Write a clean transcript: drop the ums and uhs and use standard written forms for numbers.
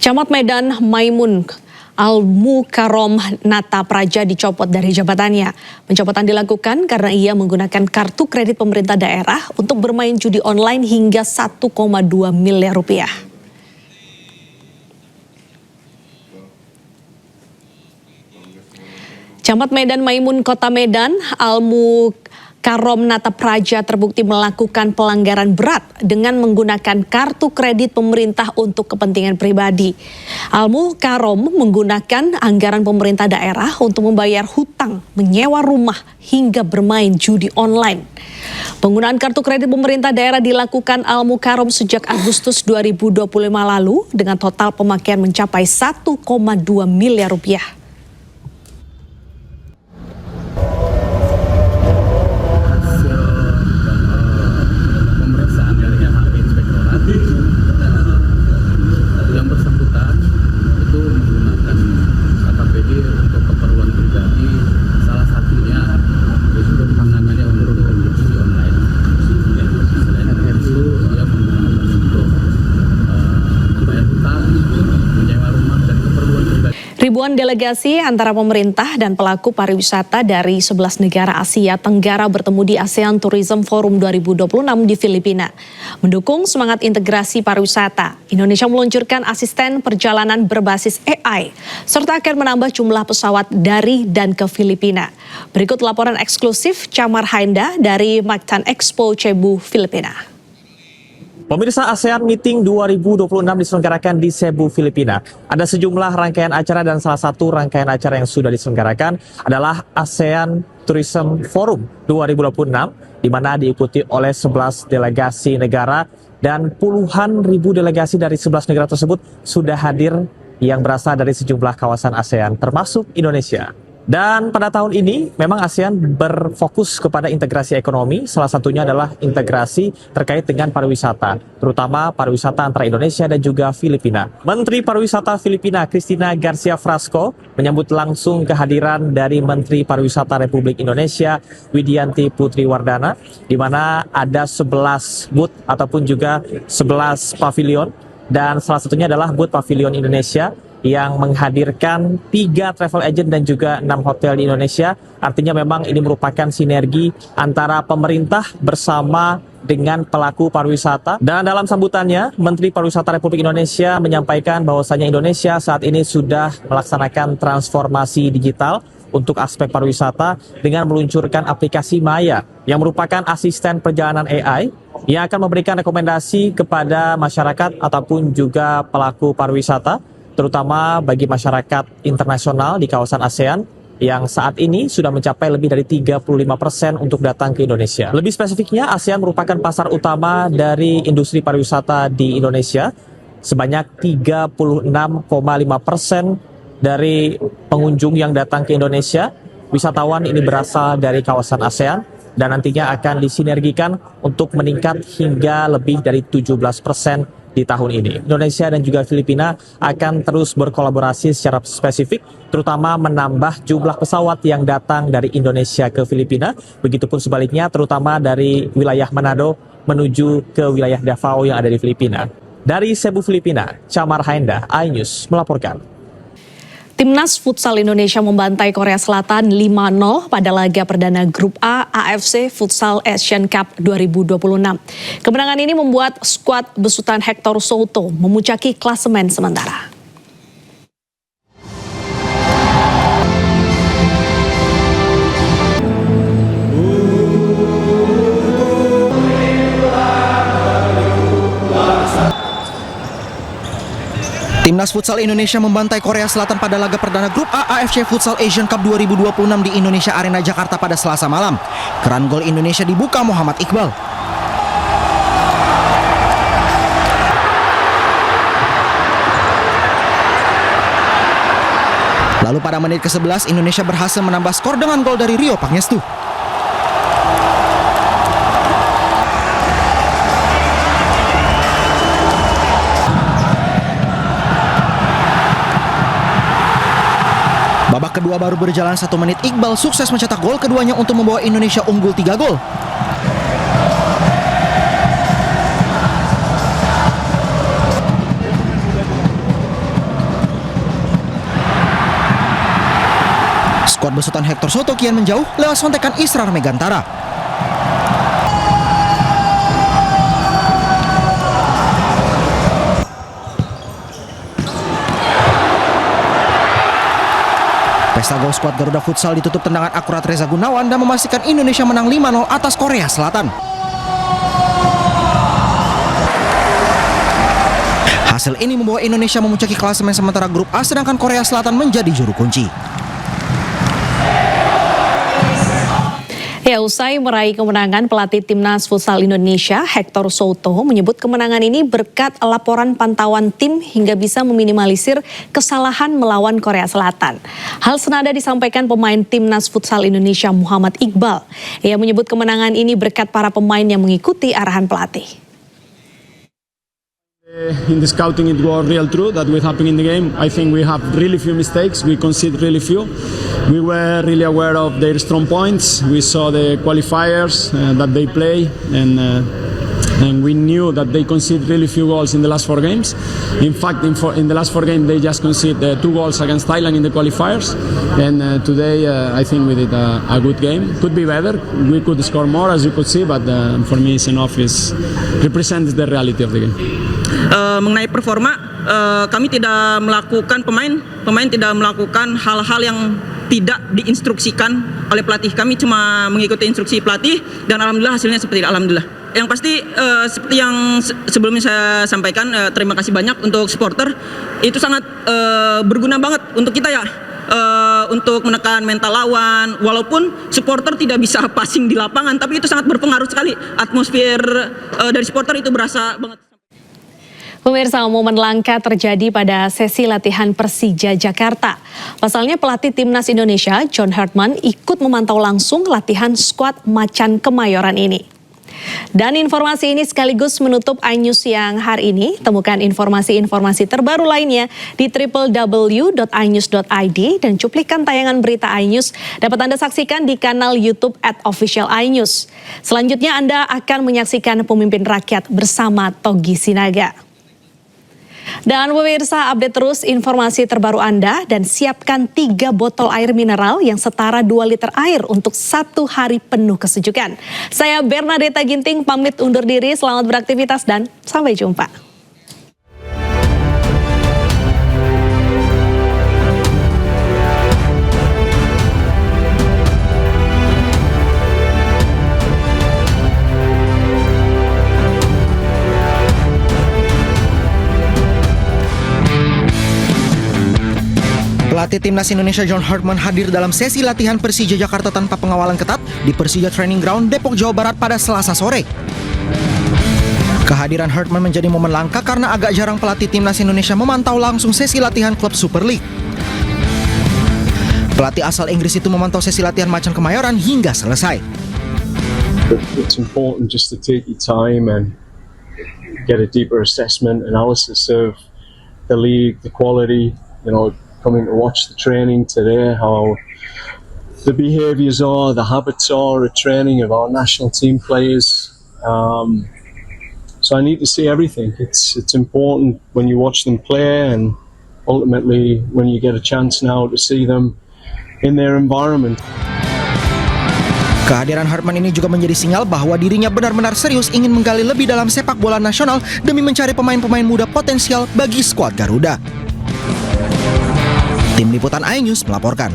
Camat Medan Maimun Al-Mukarrom Nata Praja dicopot dari jabatannya. Pencopotan dilakukan karena ia menggunakan kartu kredit pemerintah daerah untuk bermain judi online hingga 1,2 miliar rupiah. Camat Medan Maimun Kota Medan Al-Mukarrom Nata Praja terbukti melakukan pelanggaran berat dengan menggunakan kartu kredit pemerintah untuk kepentingan pribadi. Al-Mukarrom menggunakan anggaran pemerintah daerah untuk membayar hutang, menyewa rumah, hingga bermain judi online. Penggunaan kartu kredit pemerintah daerah dilakukan Al-Mukarrom sejak Agustus 2025 lalu dengan total pemakaian mencapai 1,2 miliar rupiah. Yang bersangkutan itu menggunakan KPD untuk keperluan pribadi, salah satunya itu penanganannya untuk judi online. Selain itu dia menggunakan untuk membayar hutang, menyewa rumah dan keperluan pribadi. Ribuan delegasi antara pemerintah dan pelaku pariwisata dari 11 negara Asia Tenggara bertemu di ASEAN Tourism Forum 2026 di Filipina. Mendukung semangat integrasi pariwisata, Indonesia meluncurkan asisten perjalanan berbasis AI, serta akan menambah jumlah pesawat dari dan ke Filipina. Berikut laporan eksklusif Chamar Hainda dari Mactan Expo Cebu, Filipina. Pemirsa, ASEAN Meeting 2026 diselenggarakan di Cebu, Filipina. Ada sejumlah rangkaian acara dan salah satu rangkaian acara yang sudah diselenggarakan adalah ASEAN Tourism Forum 2026, di mana diikuti oleh 11 delegasi negara dan puluhan ribu delegasi dari 11 negara tersebut sudah hadir yang berasal dari sejumlah kawasan ASEAN, termasuk Indonesia. Dan pada tahun ini memang ASEAN berfokus kepada integrasi ekonomi, salah satunya adalah integrasi terkait dengan pariwisata, terutama pariwisata antara Indonesia dan juga Filipina. Menteri Pariwisata Filipina Cristina Garcia Frasco menyambut langsung kehadiran dari Menteri Pariwisata Republik Indonesia Widianti Putri Wardana, di mana ada 11 booth ataupun juga 11 pavilion, dan salah satunya adalah booth Pavilion Indonesia yang menghadirkan 3 travel agent dan juga 6 hotel di Indonesia. Artinya memang ini merupakan sinergi antara pemerintah bersama dengan pelaku pariwisata. Dan dalam sambutannya, Menteri Pariwisata Republik Indonesia menyampaikan bahwasanya Indonesia saat ini sudah melaksanakan transformasi digital untuk aspek pariwisata dengan meluncurkan aplikasi Maya yang merupakan asisten perjalanan AI yang akan memberikan rekomendasi kepada masyarakat ataupun juga pelaku pariwisata, terutama bagi masyarakat internasional di kawasan ASEAN yang saat ini sudah mencapai lebih dari 35% untuk datang ke Indonesia. Lebih spesifiknya, ASEAN merupakan pasar utama dari industri pariwisata di Indonesia. Sebanyak 36,5% dari pengunjung yang datang ke Indonesia, wisatawan ini berasal dari kawasan ASEAN dan nantinya akan disinergikan untuk meningkat hingga lebih dari 17% di tahun ini. Indonesia dan juga Filipina akan terus berkolaborasi secara spesifik, terutama menambah jumlah pesawat yang datang dari Indonesia ke Filipina, begitupun sebaliknya terutama dari wilayah Manado menuju ke wilayah Davao yang ada di Filipina. Dari Cebu, Filipina, Chamar Hainda, iNews melaporkan. Timnas Futsal Indonesia membantai Korea Selatan 5-0 pada laga perdana Grup A AFC Futsal Asian Cup 2026. Kemenangan ini membuat skuad besutan Hector Souto memuncaki klasemen sementara. Timnas Futsal Indonesia membantai Korea Selatan pada laga perdana Grup A AFC Futsal Asian Cup 2026 di Indonesia Arena Jakarta pada Selasa malam. Keran gol Indonesia dibuka Muhammad Iqbal. Lalu pada menit ke-11 Indonesia berhasil menambah skor dengan gol dari Rio Pangestu. Babak kedua baru berjalan 1 menit, Iqbal sukses mencetak gol keduanya untuk membawa Indonesia unggul 3 gol. Skuad besutan Hector Soto kian menjauh lewat sontekan Israr Megantara. Pesta gol skuad Garuda Futsal ditutup tendangan akurat Reza Gunawan dan memastikan Indonesia menang 5-0 atas Korea Selatan. Hasil ini membawa Indonesia memuncaki klasemen sementara grup A, sedangkan Korea Selatan menjadi juru kunci. Ya, usai meraih kemenangan, pelatih Timnas Futsal Indonesia Hector Soto menyebut kemenangan ini berkat laporan pantauan tim hingga bisa meminimalisir kesalahan melawan Korea Selatan. Hal senada disampaikan pemain Timnas Futsal Indonesia Muhammad Iqbal. Ia menyebut kemenangan ini berkat para pemain yang mengikuti arahan pelatih. In the scouting, it was real true that was happening in the game. I think we have really few mistakes. We concede really few. We were really aware of their strong points. We saw the qualifiers that they play, and we knew that they concede really few goals in the last 4 games. In fact, in the last 4 games, they just conceded 2 goals against Thailand in the qualifiers. And today, I think we did a good game. Could be better. We could score more, as you could see, but for me, it's enough. It represents the reality of the game. Mengenai performa, kami tidak melakukan pemain tidak melakukan hal-hal yang tidak diinstruksikan oleh pelatih. Kami cuma mengikuti instruksi pelatih dan alhamdulillah hasilnya seperti itu. Alhamdulillah. Yang pasti seperti yang sebelumnya saya sampaikan, terima kasih banyak untuk supporter. Itu sangat berguna banget untuk kita ya. Untuk menekan mental lawan, walaupun supporter tidak bisa passing di lapangan, tapi itu sangat berpengaruh sekali. Atmosfer dari supporter itu berasa banget. Pemirsa, momen langka terjadi pada sesi latihan Persija Jakarta. Pasalnya pelatih Timnas Indonesia John Hartman ikut memantau langsung latihan skuad Macan Kemayoran ini. Dan informasi ini sekaligus menutup iNews yang hari ini. Temukan informasi-informasi terbaru lainnya di www.inews.id dan cuplikan tayangan berita iNews dapat Anda saksikan di kanal YouTube @officialinews. Selanjutnya Anda akan menyaksikan Pemimpin Rakyat bersama Togi Sinaga. Dan pemirsa, update terus informasi terbaru Anda dan siapkan 3 botol air mineral yang setara 2 liter air untuk 1 hari penuh kesejukan. Saya Bernadetta Ginting pamit undur diri, selamat beraktivitas dan sampai jumpa. Pelatih Timnas Indonesia John Hartman hadir dalam sesi latihan Persija Jakarta tanpa pengawalan ketat di Persija Training Ground, Depok, Jawa Barat pada Selasa sore. Kehadiran Hartman menjadi momen langka karena agak jarang pelatih Timnas Indonesia memantau langsung sesi latihan klub Super League. Pelatih asal Inggris itu memantau sesi latihan Macan Kemayoran hingga selesai. It's important just to take your time and get a deeper assessment, analysis of the league, the quality, coming to watch the training today, how the behaviours are, the habits are at training of our national team players. So I need to see everything. It's important when you watch them play, and ultimately when you get a chance now to see them in their environment. Kehadiran Hartman ini juga menjadi sinyal bahwa dirinya benar-benar serius ingin menggali lebih dalam sepak bola nasional demi mencari pemain-pemain muda potensial bagi skuad Garuda. Tim Liputan iNews melaporkan.